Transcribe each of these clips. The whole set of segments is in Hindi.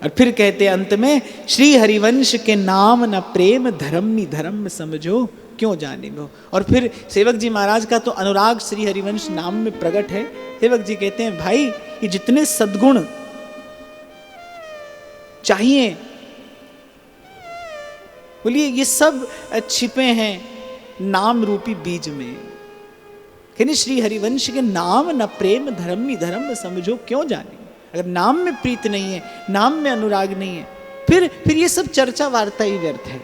और फिर कहते अंत में, श्री हरिवंश के नाम न प्रेम धर्म धर्म समझो क्यों जाने गो। और फिर सेवक जी महाराज का तो अनुराग श्री हरिवंश नाम में प्रकट है। सेवक जी कहते हैं, भाई ये जितने सद्गुण चाहिए, बोलिए ये सब छिपे हैं नाम रूपी बीज में। कहने श्री हरिवंश के नाम न प्रेम धर्म समझो क्यों जाने। अगर नाम में प्रीत नहीं है, नाम में अनुराग नहीं है, फिर ये सब चर्चा वार्ता ही व्यर्थ है।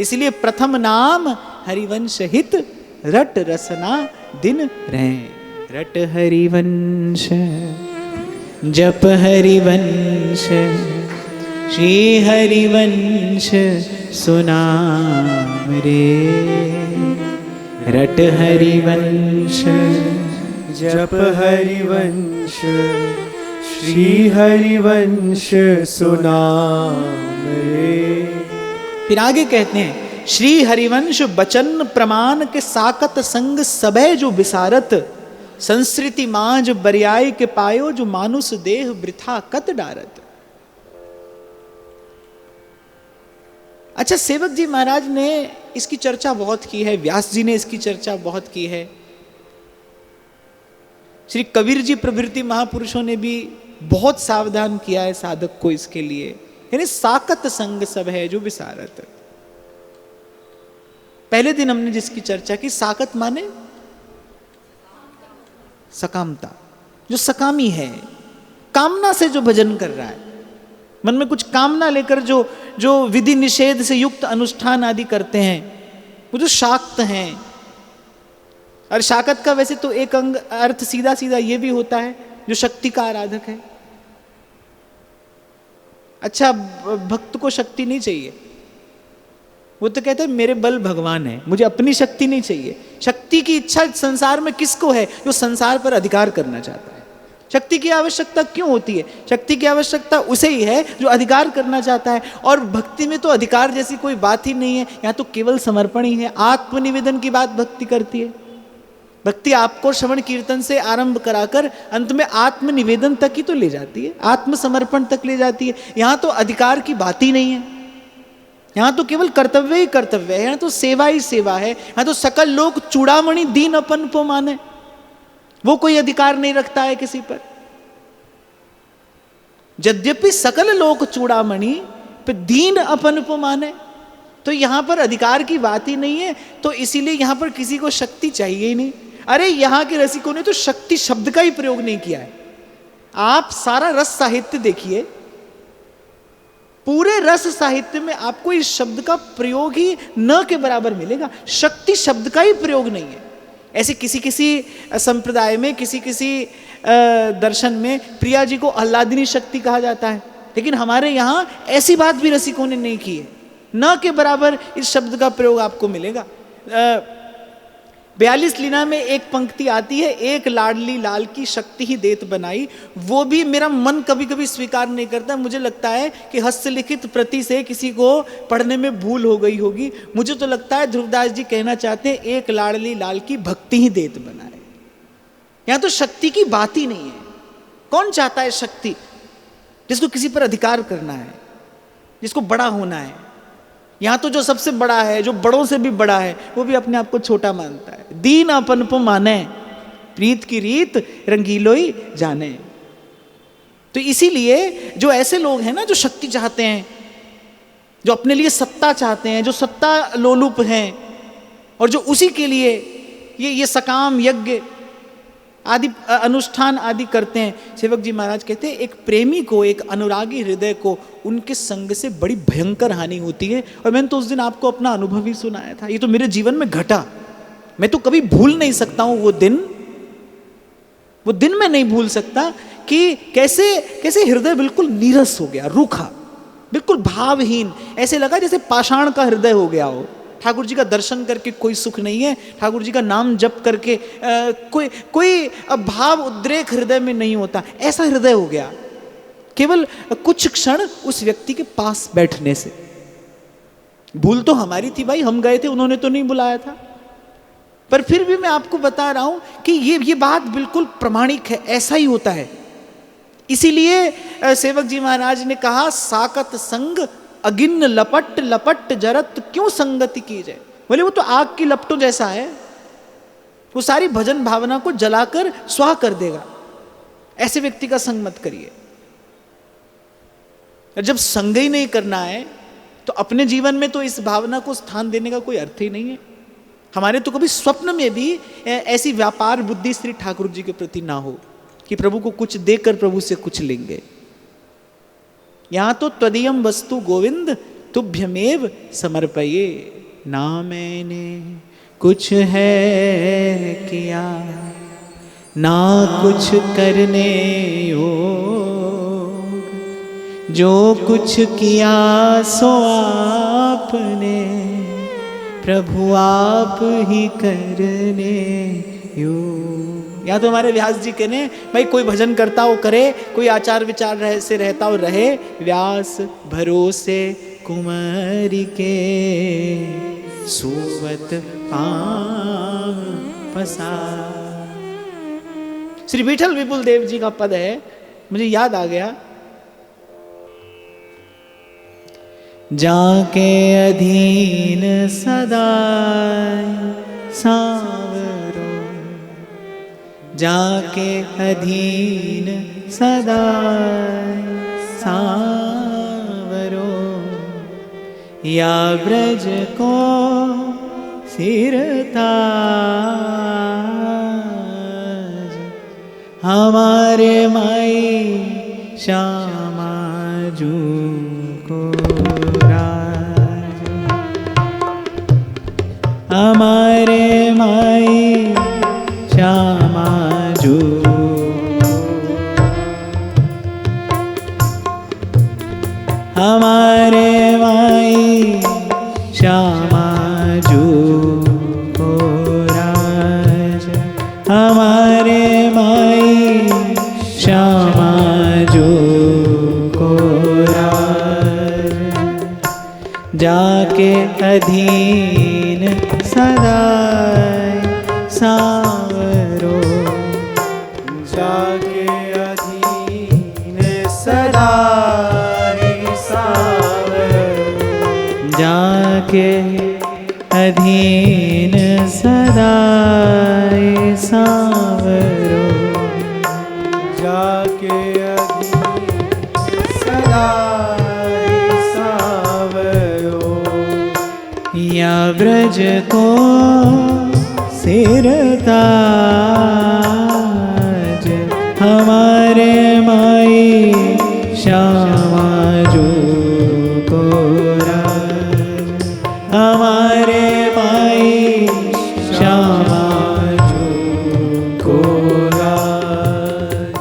इसलिए प्रथम नाम हरिवंश हित, रट रसना दिन रहे। रट हरिवंश जप हरिवंश, श्री हरिवंश सुनाम रे। रट हरिवंश जप हरिवंश, श्री हरिवंश सुनाम रे। फिर आगे कहते हैं, श्री हरिवंश बचन प्रमाण के साकत संग सबे जो विसारत, संस्कृति मांझ बरियाई के पायो जो मानुष देह वृथा कत डारत। अच्छा, सेवक जी महाराज ने इसकी चर्चा बहुत की है, व्यास जी ने इसकी चर्चा बहुत की है, श्री कबीर जी प्रभृति महापुरुषों ने भी बहुत सावधान किया है साधक को इसके लिए। यानी साकत संग सब है जो विसारत। पहले दिन हमने जिसकी चर्चा की, साकत माने सकामता, जो सकामी है, कामना से जो भजन कर रहा है, मन में कुछ कामना लेकर जो विधि निषेध से युक्त अनुष्ठान आदि करते हैं, वो जो शाक्त हैं। और शाकत का वैसे तो एक अंग अर्थ सीधा सीधा ये भी होता है जो शक्ति का आराधक है। अच्छा, भक्त को शक्ति नहीं चाहिए, वो तो कहते हैं मेरे बल भगवान है, मुझे अपनी शक्ति नहीं चाहिए। शक्ति की इच्छा संसार में किसको है? जो संसार पर अधिकार करना चाहता है। शक्ति की आवश्यकता क्यों होती है? शक्ति की आवश्यकता उसे ही है जो अधिकार करना चाहता है। और भक्ति में तो अधिकार जैसी कोई बात ही नहीं है, यहाँ तो केवल समर्पण ही है। आत्मनिवेदन की बात भक्ति करती है। भक्ति आपको श्रवण कीर्तन से आरंभ कराकर अंत में आत्मनिवेदन तक ही तो ले जाती है, आत्मसमर्पण तक ले जाती है। यहाँ तो अधिकार की बात ही नहीं है, यहाँ तो केवल कर्तव्य ही कर्तव्य है, यहाँ तो सेवा ही सेवा है। यहाँ तो सकल लोग चूड़ामणि दीन अपन को माने, वो कोई अधिकार नहीं रखता है किसी पर। यद्यपि सकल लोग चूड़ामणि पे दीन अपन को माने, तो यहां पर अधिकार की बात ही नहीं है। तो इसीलिए यहां पर किसी को शक्ति चाहिए ही नहीं। अरे यहां के रसिकों ने तो शक्ति शब्द का ही प्रयोग नहीं किया है। आप सारा रस साहित्य देखिए, पूरे रस साहित्य में आपको इस शब्द का प्रयोग ही न के बराबर मिलेगा। शक्ति शब्द का ही प्रयोग नहीं है। ऐसे किसी किसी संप्रदाय में, किसी किसी दर्शन में प्रिया जी को आह्लादिनी शक्ति कहा जाता है, लेकिन हमारे यहाँ ऐसी बात भी रसिकों ने नहीं की है। न के बराबर इस शब्द का प्रयोग आपको मिलेगा। 42 लीला में एक पंक्ति आती है, एक लाडली लाल की शक्ति ही देत बनाई। वो भी मेरा मन कभी कभी स्वीकार नहीं करता। मुझे लगता है कि हस्तलिखित प्रति से किसी को पढ़ने में भूल हो गई होगी। मुझे तो लगता है ध्रुवदास जी कहना चाहते हैं एक लाडली लाल की भक्ति ही देत बनाए। यहाँ तो शक्ति की बात ही नहीं है। कौन चाहता है शक्ति? जिसको किसी पर अधिकार करना है, जिसको बड़ा होना है। यहाँ तो जो सबसे बड़ा है, जो बड़ों से भी बड़ा है, वो भी अपने आप को छोटा मानता है। दीन अपन को माने, प्रीत की रीत रंगीलोई जाने। तो इसीलिए जो ऐसे लोग हैं ना, जो शक्ति चाहते हैं, जो अपने लिए सत्ता चाहते हैं, जो सत्ता लोलुप हैं, और जो उसी के लिए ये सकाम यज्ञ आदि अनुष्ठान आदि करते हैं, सेवक जी महाराज कहते हैं एक प्रेमी को, एक अनुरागी हृदय को उनके संग से बड़ी भयंकर हानि होती है। और मैंने तो उस दिन आपको अपना अनुभव ही सुनाया था। ये तो मेरे जीवन में घटा, मैं तो कभी भूल नहीं सकता हूँ वो दिन मैं नहीं भूल सकता कि कैसे हृदय बिल्कुल नीरस हो गया, रूखा, बिल्कुल भावहीन। ऐसे लगा जैसे पाषाण का हृदय हो गया हो। ठाकुर जी का दर्शन करके कोई सुख नहीं है, ठाकुर जी का नाम जप करके कोई भाव उद्रेक हृदय में नहीं होता। ऐसा हृदय हो गया केवल कुछ क्षण उस व्यक्ति के पास बैठने से। भूल तो हमारी थी भाई, हम गए थे, उन्होंने तो नहीं बुलाया था। पर फिर भी मैं आपको बता रहा हूं कि ये बात बिल्कुल प्रमाणिक है। ऐसा ही होता है, इसीलिए सेवक जी महाराज ने कहा, साकत संग अगिन्न लपट लपट जरत क्यों संगति की जाए। बोले वो तो आग की लपटों जैसा है, वो सारी भजन भावना को जलाकर स्वाह कर देगा। ऐसे व्यक्ति का संग मत करिए। जब संग ही नहीं करना है तो अपने जीवन में तो इस भावना को स्थान देने का कोई अर्थ ही नहीं है। हमारे तो कभी स्वप्न में भी ऐसी व्यापार बुद्धि श्री ठाकुर जी के प्रति ना हो कि प्रभु को कुछ देकर प्रभु से कुछ लेंगे। यहां तो त्वदीयम वस्तु गोविंद तुभ्यमेव समर्पये, ना मैंने कुछ है किया ना कुछ करने योग, जो कुछ किया सो आपने प्रभु आप ही करने योग। या तो हमारे व्यास जी कहने, भाई कोई भजन करता हो करे, कोई आचार विचार से रहता हो रहे, व्यास भरोसे कुमारी के सुवत पांव पसार। श्री विठल विपुल देव जी का पद है, मुझे याद आ गया। जाके अधीन सदा सांवरो, जाके अधीन सदा सांवरो, या ब्रज को सिरताज हमारे माई श्यामा जू को राज, हमारे माई श्यामा जू, हमारे माई श्यामा जू को राज, हमारे माई श्यामा जू को राज, जाके अधीन सदा सांवरो, जाके अधीन सदा जाके अधीन सदा सांवरो, जाके अधीन सदा सांवरो, या ब्रज को सिरताज हमारे माई श्यामा जू को राज, हमारे माई श्यामा जू को राज।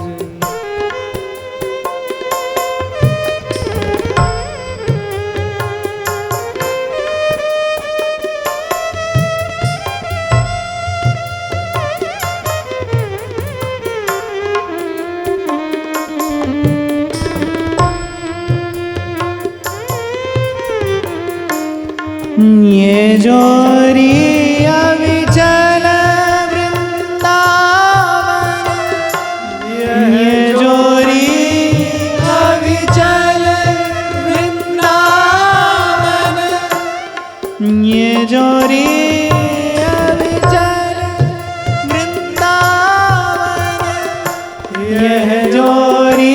ये जोरी अविचल वृंदावन, ये जोरी अविचल वृंदावन, ये जोरी अविचल वृंदावन, यह जोरी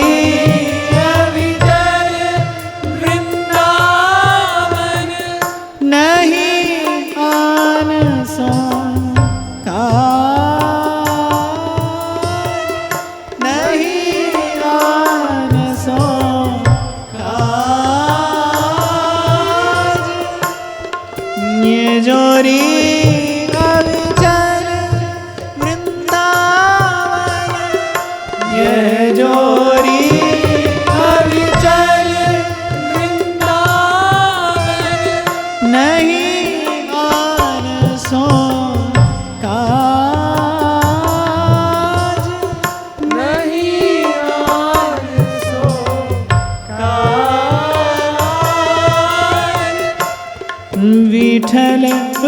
विठल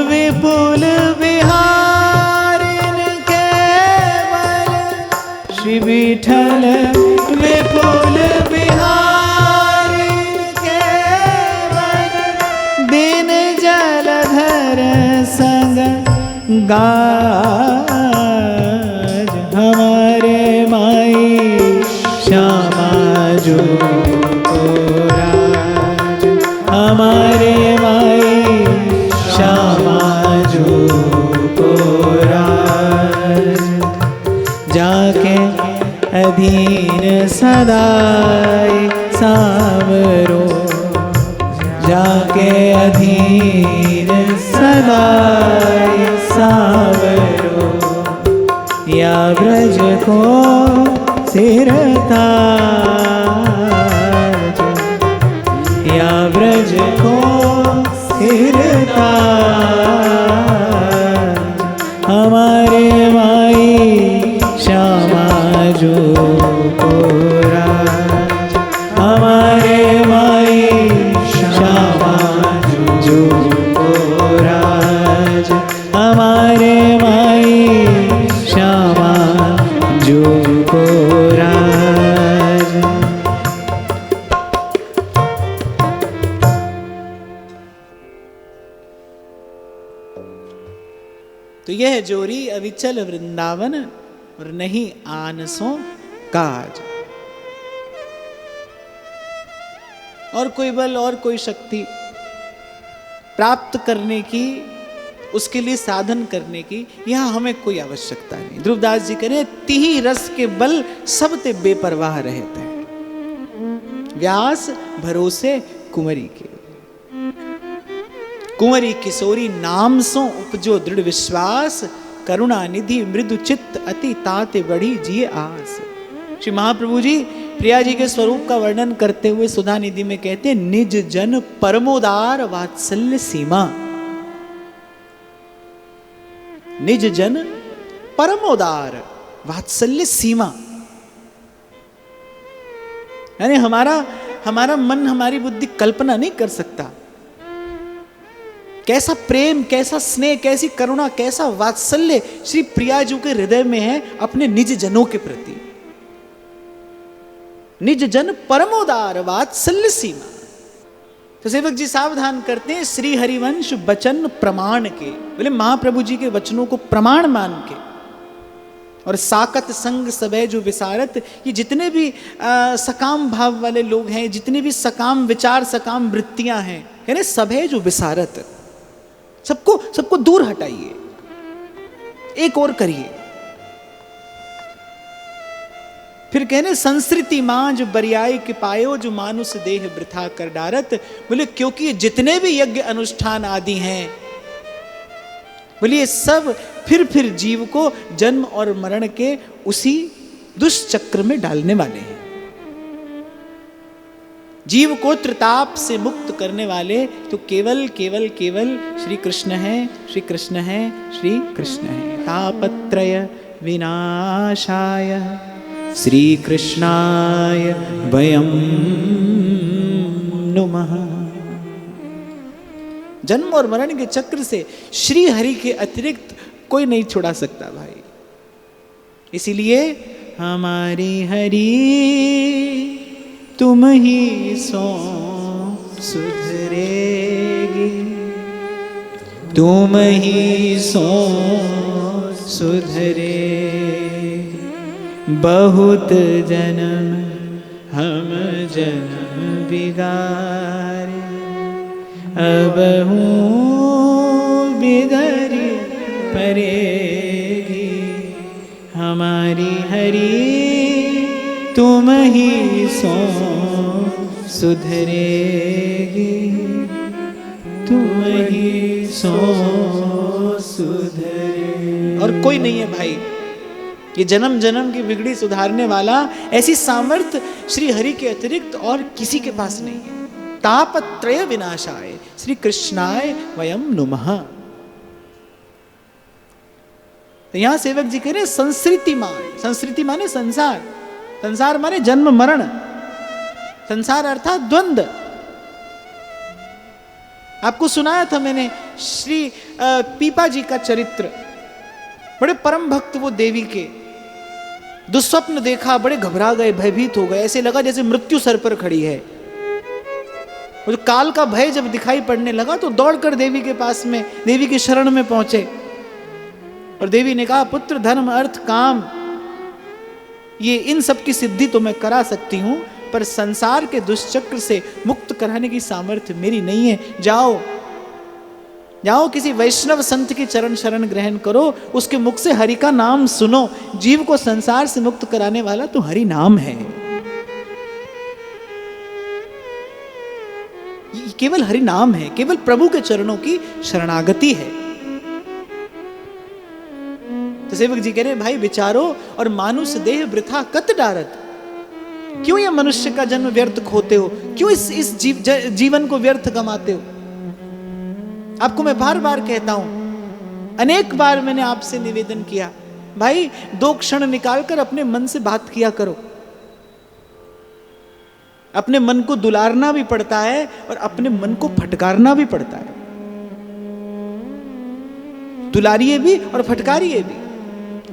विपुल बिहारिन केवल श्री विठल विपुल बिहारी केवल दिन जलधर संग गाज हमारे माई श्यामा जो राज हमारे माई श्यामा जो राज जाके अधीन सदाई सावरो जाके अधीन सदाई सावरो या ब्रज को सिरताज या ब्रज को सिरताज हमारे माई श्यामा जो राज हमारे माई श्यामा जो राज हमारे माई श्यामा जो राज। तो यह जोरी अविचल वृंदावन और नहीं आनसों काज। और कोई बल और कोई शक्ति प्राप्त करने की, उसके लिए साधन करने की यहां हमें कोई आवश्यकता नहीं। ध्रुवदास जी कह रहे तिहि रस के बल सब ते बेपरवाह रहते हैं, व्यास भरोसे कुंवरी के। कुंवरी किशोरी नाम सो उपजो दृढ़ विश्वास, करुणा निधि मृदु चित्त अति ताते बढ़ी जिए आस। श्री महाप्रभु जी प्रिया जी के स्वरूप का वर्णन करते हुए सुधा निधि में कहते हैं निज जन परमोदार वात्सल्य सीमा। निज जन परमोदार वात्सल्य सीमा, यानी हमारा मन हमारी बुद्धि कल्पना नहीं कर सकता कैसा प्रेम, कैसा स्नेह, कैसी करुणा, कैसा वात्सल्य श्री प्रिया जी के हृदय में है अपने निज जनों के प्रति। निज जन परमोदार वात्सल्य सीमा। तो सेवक जी सावधान करते हैं श्री हरिवंश वचन प्रमाण के, बोले महाप्रभु जी के वचनों को प्रमाण मान के। और साकत संग सबे जो विसारत, ये जितने भी सकाम भाव वाले लोग हैं, जितने भी सकाम विचार सकाम वृत्तियां हैं, यानी सबे जो विसारत, सबको दूर हटाइए, एक और करिए। फिर कहने संस्कृति मां जो बरियाई के पायो, जो मानुष देह वृथा कर डारत। बोले क्योंकि जितने भी यज्ञ अनुष्ठान आदि हैं, बोलिए सब फिर जीव को जन्म और मरण के उसी दुष्चक्र में डालने वाले हैं। जीव को त्रिताप से मुक्त करने वाले तो केवल श्री कृष्ण है, श्री कृष्ण है, श्री कृष्ण है। तापत्रय विनाशाय श्री कृष्णाय वयं नुमः। जन्म और मरण के चक्र से श्री हरि के अतिरिक्त कोई नहीं छुड़ा सकता भाई। इसीलिए हमारी हरि तुम ही सो सुधरेगी, तुम ही सो सुधरेगी। बहुत जन्म हम जन्म बिगारे, अब हूँ बिगड़ी परेगी। हमारी हरि तुम ही सो सुधरेगी, तुम ही सो सुधरेगी। और कोई नहीं है भाई ये जन्म जन्म की बिगड़ी सुधारने वाला। ऐसी सामर्थ्य श्री हरि के अतिरिक्त और किसी के पास नहीं है। तापत्रय विनाशाय श्री कृष्णाय वयं नुमः। तो यहां सेवक जी कह रहे संस्कृति माने संसार, संसार माने जन्म मरण, संसार अर्थात द्वंद्व। आपको सुनाया था मैंने श्री पीपा जी का चरित्र, बड़े परम भक्त वो देवी के, दुस्वप्न देखा, बड़े घबरा गए, भयभीत हो गए, ऐसे लगा जैसे मृत्यु सर पर खड़ी है। और काल का भय जब दिखाई पड़ने लगा तो दौड़कर देवी के पास में, देवी की शरण में पहुंचे। और देवी ने कहा, पुत्र, धर्म, अर्थ, काम, ये इन सब की सिद्धि तो मैं करा सकती हूं, पर संसार के दुष्चक्र से मुक्त कराने की सामर्थ्य मेरी नहीं है। जाओ जाओ, किसी वैष्णव संत की चरण शरण ग्रहण करो, उसके मुख से हरि का नाम सुनो। जीव को संसार से मुक्त कराने वाला तो हरि नाम है। ये केवल हरि नाम है, केवल प्रभु के चरणों की शरणागति है। तो सेवक जी कह रहे, भाई विचारो और मानुष देह वृथा कत डारत। क्यों ये मनुष्य का जन्म व्यर्थ खोते हो? क्यों इस जीवन को व्यर्थ गमाते हो? आपको मैं बार बार कहता हूं, अनेक बार मैंने आपसे निवेदन किया, भाई 2 क्षण निकालकर अपने मन से बात किया करो। अपने मन को दुलारना भी पड़ता है और अपने मन को फटकारना भी पड़ता है। दुलारिए भी और फटकारिए भी।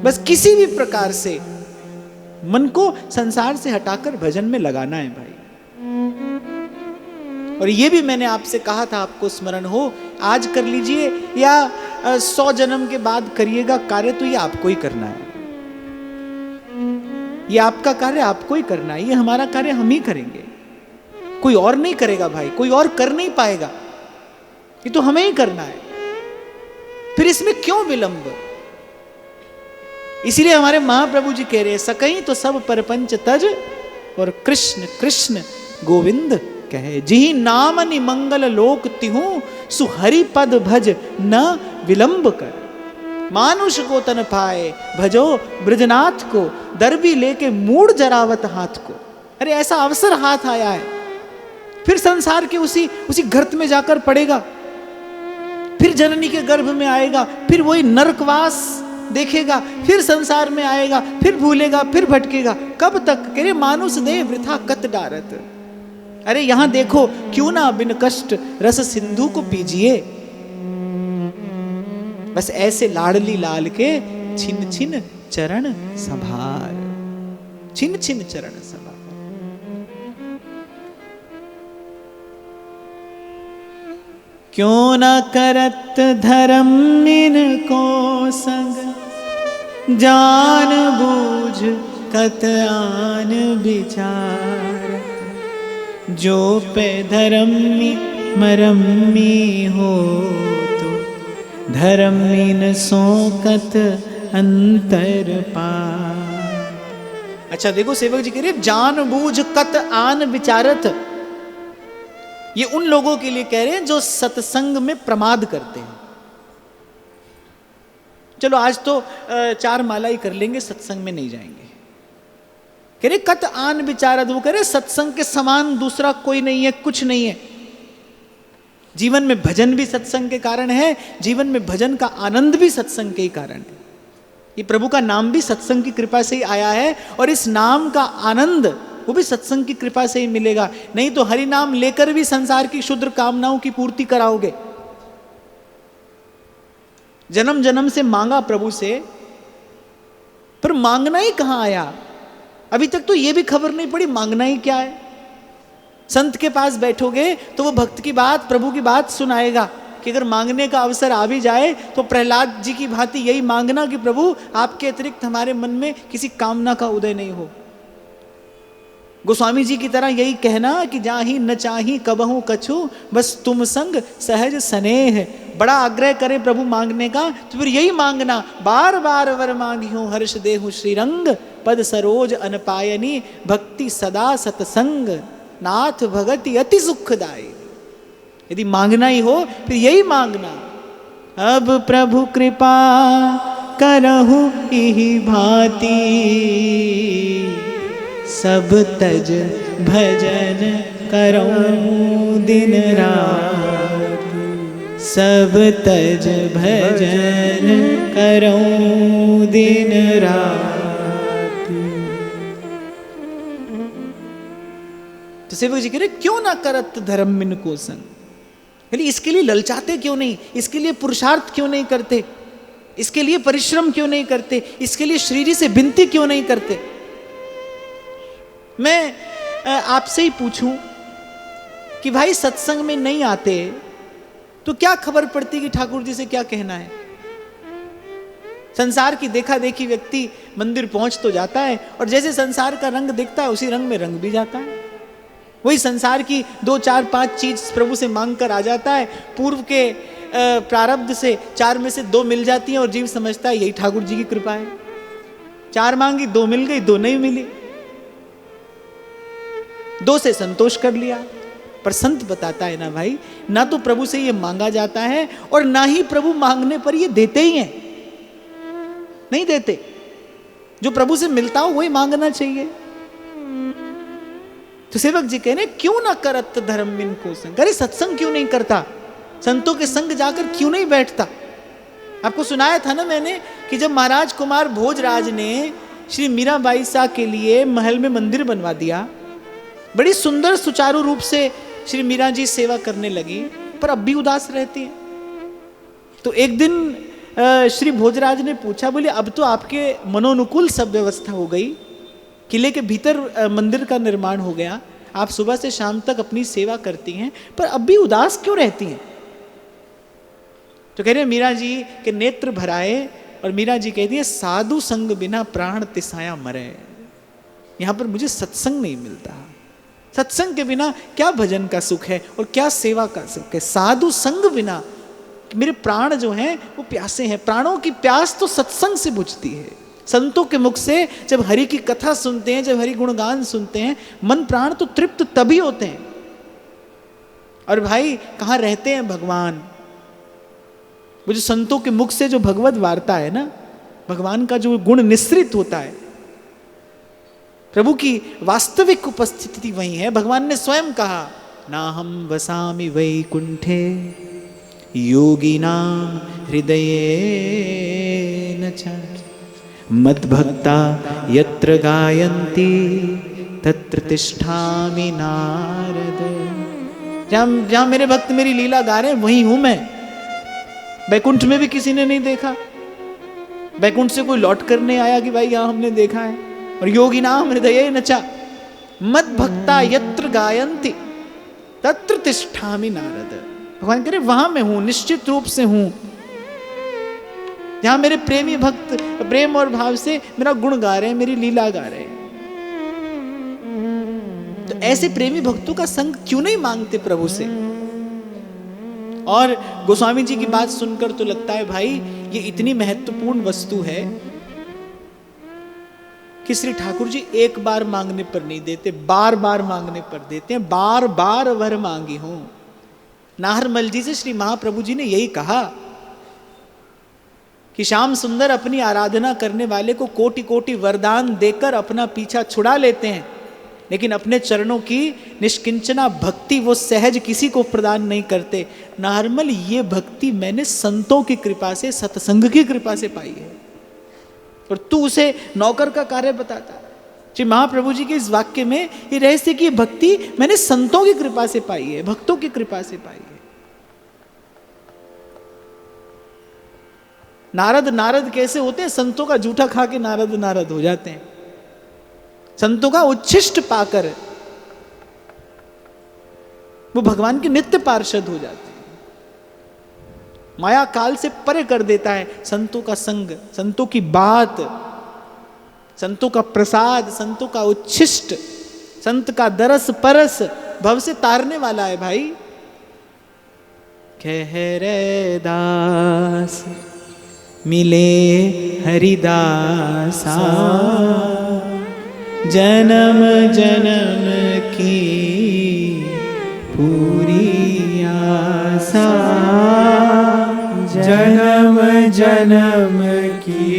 बस किसी भी प्रकार से मन को संसार से हटाकर भजन में लगाना है भाई। और ये भी मैंने आपसे कहा था, आपको स्मरण हो, आज कर लीजिए या 100 जन्म के बाद करिएगा, कार्य तो ये आपको ही करना है। ये आपका कार्य आपको ही करना है, ये हमारा कार्य हम ही करेंगे, कोई और नहीं करेगा भाई, कोई और कर नहीं पाएगा, ये तो हमें ही करना है। फिर इसमें क्यों विलंब? इसीलिए हमारे महाप्रभु जी कह रहे हैं, सकई तो सब परपंच तज और कृष्ण कृष्ण गोविंद कहे। जिहि नाम नि मंगल लोक तिहु सुहरि पद भज न विलंब कर। मानुष को तन पाए भजो ब्रजनाथ को, दरबी लेके मूड जरावत हाथ को। अरे ऐसा अवसर हाथ आया है, फिर संसार के उसी गर्त में जाकर पड़ेगा, फिर जननी के गर्भ में आएगा, फिर वही नरकवास देखेगा, फिर संसार में आएगा, फिर भूलेगा, फिर भटकेगा। कब तक? कह रहे मानुष दे वृथा कत डारत। अरे यहां देखो, क्यों ना बिन कष्ट रस सिंधु को पीजिए। बस ऐसे लाडली लाल के छिन छिन चरण संभार, छिन छिन चरण संभार। क्यों न करत धर्म इनको संग, जान बूझ कत आन विचार। जो पे धर्मी मरम्मी हो तो, धर्मीन सो कत अंतर पार। अच्छा देखो, सेवक जी कह रहे जान बूझ कत आन विचारत। ये उन लोगों के लिए कह रहे हैं जो सत्संग में प्रमाद करते हैं। चलो आज तो 4 माला ही कर लेंगे, सत्संग में नहीं जाएंगे। कह रहे कत आन विचारत, वो कह रहे सत्संग के समान दूसरा कोई नहीं है, कुछ नहीं है। जीवन में भजन भी सत्संग के कारण है, जीवन में भजन का आनंद भी सत्संग के ही कारण है। ये प्रभु का नाम भी सत्संग की कृपा से ही आया है, और इस नाम का आनंद वो भी सत्संग की कृपा से ही मिलेगा। नहीं तो हरि नाम लेकर भी संसार की क्षुद्र कामनाओं की पूर्ति कराओगे। जन्म जन्म से मांगा प्रभु से, पर मांगना ही कहां आया? अभी तक तो यह भी खबर नहीं पड़ी मांगना ही क्या है। संत के पास बैठोगे तो वो भक्त की बात, प्रभु की बात सुनाएगा कि अगर मांगने का अवसर आ भी जाए तो प्रहलाद जी की भांति यही मांगना कि प्रभु आपके अतिरिक्त हमारे मन में किसी कामना का उदय नहीं हो। गोस्वामी जी की तरह यही कहना कि जाही न चाही कबहू कछु, बस तुम संग सहज स्नेह। बड़ा आग्रह करे प्रभु मांगने का तो फिर यही मांगना, बार बार वर मांगियो हर्ष देहु श्रीरंग, पद सरोज अनपायनी भक्ति सदा सतसंग, नाथ भगति अति सुखदायी। यदि मांगना ही हो फिर यही मांगना, अब प्रभु कृपा करहु इहि भांति, सब तज भजन करऊं दिन रात, सब तज भजन करऊं दिन रात। तो सेवक जी कह रहे क्यों ना करत धर्म इनको संग, इसके लिए ललचाते क्यों नहीं, इसके लिए पुरुषार्थ क्यों नहीं करते, इसके लिए परिश्रम क्यों नहीं करते, इसके लिए श्री जी से विनती क्यों नहीं करते। मैं आपसे ही पूछूं कि भाई सत्संग में नहीं आते तो क्या खबर पड़ती कि ठाकुर जी से क्या कहना है। संसार की देखा देखी व्यक्ति मंदिर पहुंच तो जाता है और जैसे संसार का रंग दिखता है उसी रंग में रंग भी जाता है। वही संसार की 2 4 5 चीज प्रभु से मांग कर आ जाता है। पूर्व के प्रारब्ध से 4 में से 2 मिल जाती हैं और जीव समझता है यही ठाकुर जी की कृपा है। 4 मांगी 2 मिल गई, 2 नहीं मिली, 2 से संतोष कर लिया। पर संत बताता है ना भाई, ना तो प्रभु से ये मांगा जाता है और ना ही प्रभु मांगने पर ये देते ही हैं, नहीं देते। जो प्रभु से मिलता हो वही मांगना चाहिए। तो सेवक जी कह रहे क्यों ना करत धर्म इनको संग, अरे सत्संग क्यों नहीं करता, संतों के संग जाकर क्यों नहीं बैठता। आपको सुनाया था ना मैंने कि जब महाराज कुमार भोजराज ने श्री मीराबाई शाह के लिए महल में मंदिर बनवा दिया, बड़ी सुंदर सुचारू रूप से श्री मीरा जी सेवा करने लगी, पर अब भी उदास रहती है। तो एक दिन श्री भोजराज ने पूछा, बोले अब तो आपके मनोनुकूल सब व्यवस्था हो गई, किले के भीतर मंदिर का निर्माण हो गया, आप सुबह से शाम तक अपनी सेवा करती हैं, पर अब भी उदास क्यों रहती हैं। तो कह रहे मीरा जी के नेत्र भराए और मीरा जी कहती है साधु संग बिना प्राण तिसाया मरे। यहां पर मुझे सत्संग नहीं मिलता, सत्संग के बिना क्या भजन का सुख है और क्या सेवा का सुख है। साधु संग बिना मेरे प्राण जो हैं वो प्यासे हैं। प्राणों की प्यास तो सत्संग से बुझती है। संतों के मुख से जब हरि की कथा सुनते हैं, जब हरि गुणगान सुनते हैं, मन प्राण तो तृप्त तभी होते हैं। और भाई कहाँ रहते हैं भगवान, वो जो संतों के मुख से जो भगवत वार्ता है ना, भगवान का जो गुण निश्रित होता है, प्रभु की वास्तविक उपस्थिति वही है। भगवान ने स्वयं कहा ना हम वसामि वैकुंठे योगिनां हृदये न च मद्भक्ता यत्र गायन्ति तत्र तिष्ठामि नारद। जहां मेरे भक्त मेरी लीला गा रहे हैं वहीं हूं मैं। बैकुंठ में भी किसी ने नहीं देखा, बैकुंठ से कोई लौट कर नहीं आया कि भाई यहां हमने देखा है। और योगी नाम हृदये न च मद भक्ता यत्र गायन्ति तत्र तिष्ठामि नारद। भगवान कह रहे वहां मैं हूं, निश्चित रूप से हूं, जहां मेरे प्रेमी भक्त प्रेम और भाव से मेरा गुण गा रहे हैं, मेरी लीला गा रहे हैं। तो ऐसे प्रेमी भक्तों का संग क्यों नहीं मांगते प्रभु से। और गोस्वामी जी की बात सुनकर तो लगता है भाई ये इतनी महत्वपूर्ण वस्तु है कि श्री ठाकुर जी एक बार मांगने पर नहीं देते, बार बार मांगने पर देते हैं। बार बार वर मांगी हूं। नाहरमल जी से श्री महाप्रभु जी ने यही कहा कि श्याम सुंदर अपनी आराधना करने वाले को कोटि कोटि वरदान देकर अपना पीछा छुड़ा लेते हैं, लेकिन अपने चरणों की निष्किंचना भक्ति वो सहज किसी को प्रदान नहीं करते। नाहरमल ये भक्ति मैंने संतों की कृपा से, सत्संग की कृपा से पाई है, और तू उसे नौकर का कार्य बताता। श्री महाप्रभु जी के इस वाक्य में ये रहस्य की भक्ति मैंने संतों की कृपा से पाई है, भक्तों की कृपा से पाई है। नारद नारद कैसे होते हैं, संतों का जूठा खा के नारद नारद हो जाते हैं। संतों का उच्छिष्ट पाकर वो भगवान के नित्य पार्षद हो जाते हैं। माया काल से परे कर देता है संतों का संग, संतों की बात, संतों का प्रसाद, संतों का उच्छिष्ट, संत का दरस परस भव से तारने वाला है भाई। कह रे दास मिले हरिदासा जन्म जन्म की पूरी आशा, जन्म जन्म की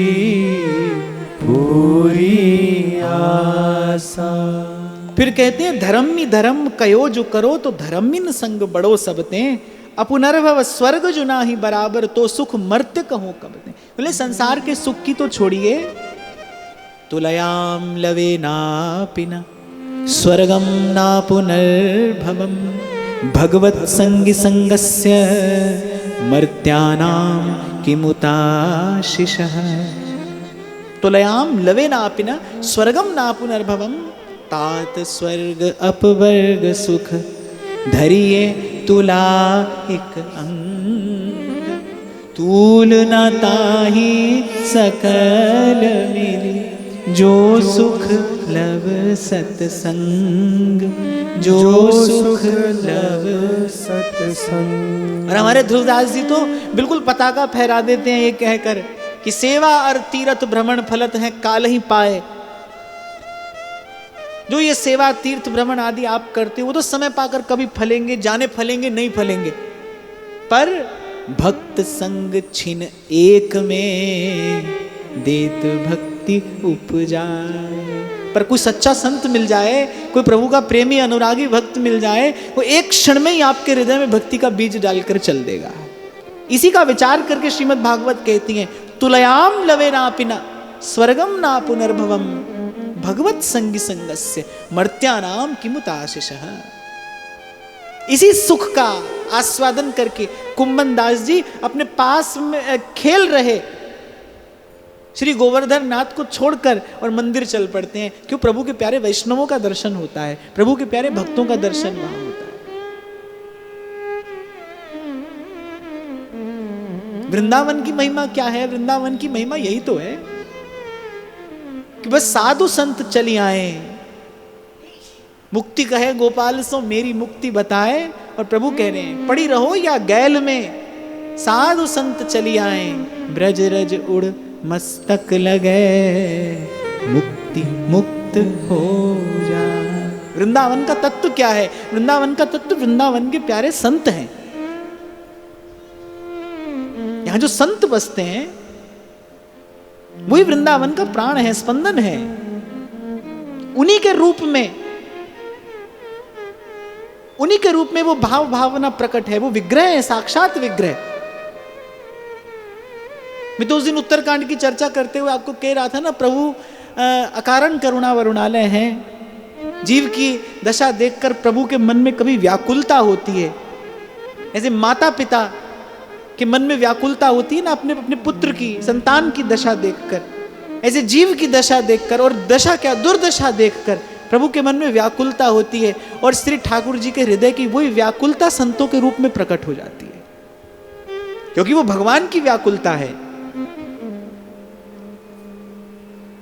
पूरी आशा। फिर कहते हैं धर्मी धर्म कयो जो करो तो धर्मिन संग बड़ो सबते, अपुनर्भव स्वर्ग जो ना ही बराबर तो सुख मर्त्य कहो कबते। बोले संसार के सुख की तो छोड़िए, तुलयाम लवे नापिना स्वर्गम ना पुनर्भवम भगवत संगी संगस्य मर्त्यानाम किमुताशिषः। तुलयाम लवे नापिना स्वर्गम ना पुनर्भवम तात स्वर्ग अपवर्ग सुख धरिए तुला एक अंग, तूल न ताहि सकल मिली, जो सुख लव सत्संग, जो सुख लव सत्संग। और हमारे ध्रुवदास जी तो बिल्कुल पताका फहरा देते हैं ये कहकर कि सेवा और तीर्थ भ्रमण फलत है काल ही पाए। जो ये सेवा तीर्थ भ्रमण आदि आप करते हो वो तो समय पाकर कभी फलेंगे, जाने फलेंगे नहीं फलेंगे, पर भक्त संग छिन एक में देत भक्ति उपजाए। पर कोई सच्चा संत मिल जाए, कोई प्रभु का प्रेमी अनुरागी भक्त मिल जाए, वो एक क्षण में ही आपके हृदय में भक्ति का बीज डालकर चल देगा। इसी का विचार करके श्रीमद् भागवत कहती है, तुलयाम लवे नापिना स्वर्गम ना पुनर्भवम, भगवत संगी संगस्य मर्त्यानाम किमुताशिषः। इसी सुख का आस्वादन करके कुंभन दास जी अपने पास में खेल रहे श्री गोवर्धन नाथ को छोड़कर और मंदिर चल पड़ते हैं। क्यों? प्रभु के प्यारे वैष्णवों का दर्शन होता है, प्रभु के प्यारे भक्तों का दर्शन वहां होता है। वृंदावन की महिमा क्या है? वृंदावन की महिमा यही तो है कि बस साधु संत चली आए, मुक्ति कहे गोपाल सो मेरी मुक्ति बताए। और प्रभु कह रहे हैं पड़ी रहो या गैल में, साधु संत चली आए, ब्रज रज उड़ मस्तक लगे, मुक्ति मुक्त हो जा। वृंदावन का तत्व क्या है? वृंदावन का तत्व वृंदावन के प्यारे संत हैं। यहां जो संत बसते हैं वही वृंदावन का प्राण है, स्पंदन है। उन्हीं के रूप में वो भावना प्रकट है, वो विग्रह है, साक्षात विग्रह। मैं तो उस दिन उत्तरकांड की चर्चा करते हुए आपको कह रहा था ना, प्रभु अकारण करुणा वरुणालय हैं। जीव की दशा देखकर प्रभु के मन में कभी व्याकुलता होती है, ऐसे माता पिता के मन में व्याकुलता होती है ना अपने अपने पुत्र की, संतान की दशा देखकर, ऐसे जीव की दशा देखकर, और दशा क्या दुर्दशा देखकर प्रभु के मन में व्याकुलता होती है। और श्री ठाकुर जी के हृदय की वही व्याकुलता संतों के रूप में प्रकट हो जाती है, क्योंकि वो भगवान की व्याकुलता है।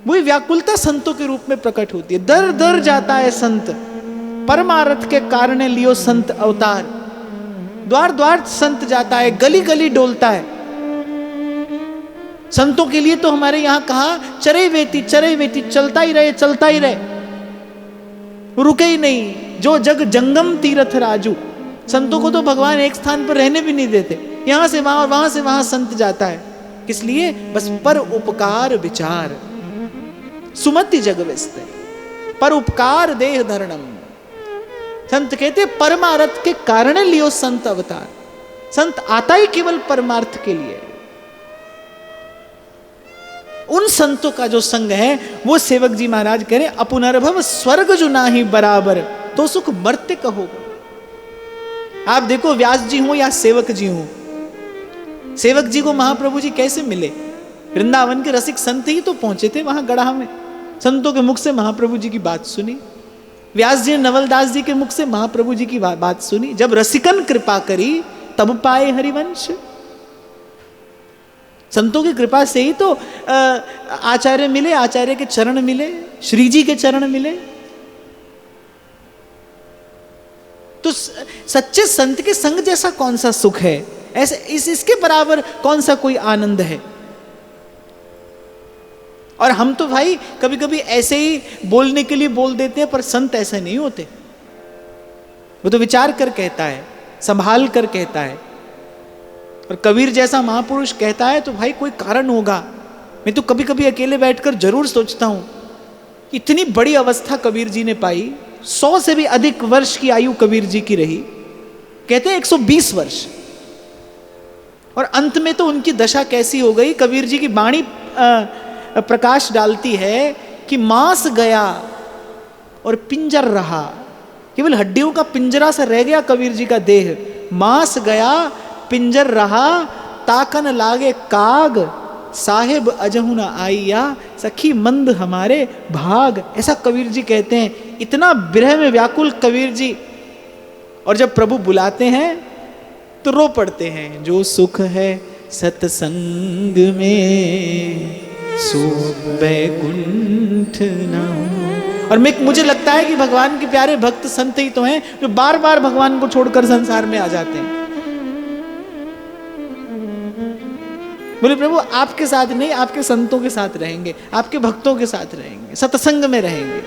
वही व्याकुलता संतों के रूप में प्रकट होती है। दर दर जाता है संत, परमार्थ के कारण लियो संत अवतार। द्वार द्वार संत जाता है, गली गली डोलता है। संतों के लिए तो हमारे यहां कहा चरे वेती चलता ही रहे, चलता ही रहे, रुके ही नहीं। जो जग जंगम तीर्थ राजू, संतों को तो भगवान एक स्थान पर रहने भी नहीं देते, यहां से वहां और वहां से वहां संत जाता है। किस लिए? बस पर उपकार विचार सुमति जग व्यस्त, पर उपकार देह धरणम। संत कहते परमार्थ के कारण लियो संत अवतार। संत आता ही केवल परमार्थ के लिए। उन संतों का जो संग है वो सेवक जी महाराज कह रहे, अपुनर्भव स्वर्ग जो नाही बराबर, तो सुख मर्त्य कहोगा। आप देखो व्यास जी हो या सेवक जी हो, सेवक जी को महाप्रभु जी कैसे मिले? वृंदावन के रसिक संत ही तो पहुंचे थे वहां गढ़ा में, संतों के मुख से महाप्रभु जी की बात सुनी। व्यास जी ने नवलदास जी के मुख से महाप्रभु जी की बात सुनी। जब रसिकन कृपा करी तब पाए हरिवंश। संतों की कृपा से ही तो आचार्य मिले, आचार्य के चरण मिले, श्री जी के चरण मिले। तो सच्चे संत के संग जैसा कौन सा सुख है? ऐसे इसके बराबर कौन सा कोई आनंद है? और हम तो भाई कभी कभी ऐसे ही बोलने के लिए बोल देते हैं, पर संत ऐसे नहीं होते। वो तो विचार कर कहता है, संभाल कर कहता है। और कबीर जैसा महापुरुष कहता है तो भाई कोई कारण होगा। मैं तो कभी कभी अकेले बैठकर जरूर सोचता हूं, इतनी बड़ी अवस्था कबीर जी ने पाई, 100 से भी अधिक वर्ष की आयु कबीर जी की रही, कहते हैं 120 वर्ष। और अंत में तो उनकी दशा कैसी हो गई? कबीर जी की वाणी प्रकाश डालती है कि मांस गया और पिंजर रहा, केवल हड्डियों का पिंजरा सा रह गया कबीर जी का देह। मांस गया पिंजर रहा, ताकन लागे काग, साहेब अजहु न आइया, सखी मंद हमारे भाग। ऐसा कबीर जी कहते हैं इतना विरह में व्याकुल कबीर जी, और जब प्रभु बुलाते हैं तो रो पड़ते हैं। जो सुख है सत्संग में सो वैकुंठ न। और मुझे लगता है कि भगवान के प्यारे भक्त संत ही तो हैं जो बार बार भगवान को छोड़कर संसार में आ जाते हैं। बोले प्रभु आपके साथ नहीं, आपके संतों के साथ रहेंगे, आपके भक्तों के साथ रहेंगे, सत्संग में रहेंगे।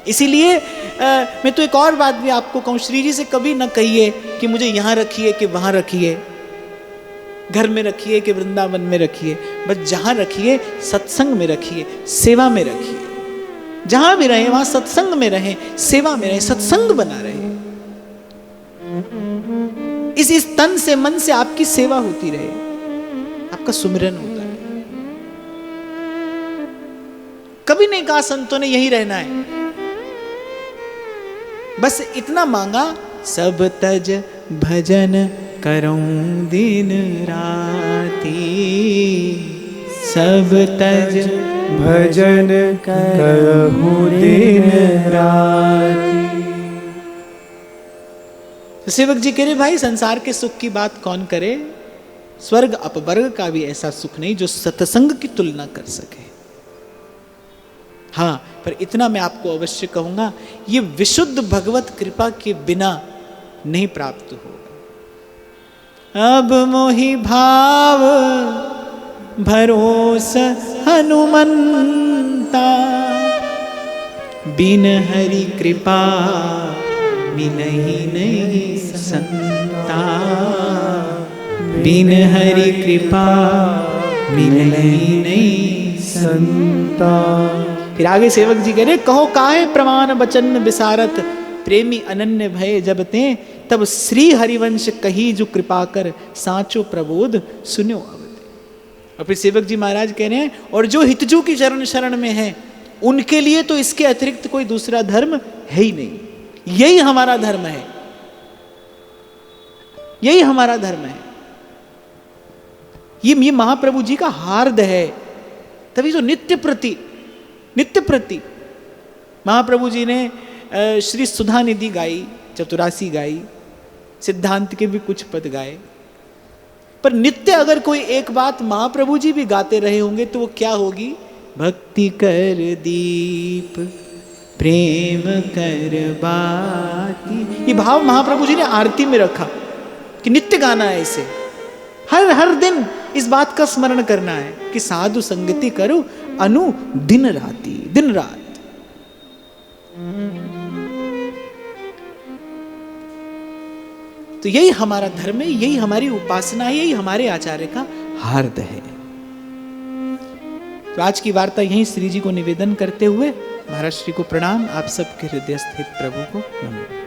इसीलिए मैं तो एक और बात भी आपको कहूं, श्री जी से कभी ना कहिए कि मुझे यहां रखिए कि वहां रखिए, घर में रखिए कि वृंदावन में रखिए। बस जहां रखिए सत्संग में रखिए, सेवा में रखिए। जहां भी रहे वहां सत्संग में रहे, सेवा में रहे, सत्संग बना रहे। इस तन से मन से आपकी सेवा होती रहे, आपका सुमिरन होता रहे। कभी नहीं कहा संतों ने यही रहना है, बस इतना मांगा, सब तज भजन करूं दिन राती, सब तज भजन करहूं दिन राती। सेवक जी कह रहे भाई संसार के सुख की बात कौन करे, स्वर्ग अपवर्ग का भी ऐसा सुख नहीं जो सत्संग की तुलना कर सके। हाँ, पर इतना मैं आपको अवश्य कहूंगा, ये विशुद्ध भगवत कृपा के बिना नहीं प्राप्त होगा। अब मोहि भाव भरोस हनुमंता, बिन हरि कृपा मिलहि नहीं संता, बिन हरि कृपा मिलहि नहीं संता। फिर आगे सेवक जी कह रहे, कहो काहे प्रमाण बचन विसारत, प्रेमी अनन्य भय जब ते, तब श्री हरिवंश कही जो कृपा कर, साचो प्रबोध सुन्यो अवते। और फिर सेवक जी महाराज कह रहे हैं, और जो हितजू की चरण शरण में है उनके लिए तो इसके अतिरिक्त कोई दूसरा धर्म है ही नहीं। यही हमारा धर्म है, यही हमारा धर्म है। ये महाप्रभु जी का हार्द है। तभी तो नित्य प्रति महाप्रभु जी ने श्री सुधा निधि गाई, चतुरासी गाई, सिद्धांत के भी कुछ पद गाए। पर नित्य अगर कोई एक बात महाप्रभु जी भी गाते रहे होंगे तो वो क्या होगी? भक्ति कर दीप प्रेम कर बाती। ये भाव महाप्रभु जी ने आरती में रखा कि नित्य गाना है इसे, हर दिन इस बात का स्मरण करना है कि साधु संगति करो अनु दिन रात। तो यही हमारा धर्म है, यही हमारी उपासना है, यही हमारे आचार्य का हार्द है। तो आज की वार्ता यहीं श्री जी को निवेदन करते हुए महाराज श्री को प्रणाम, आप सबके हृदय स्थित प्रभु को नमः।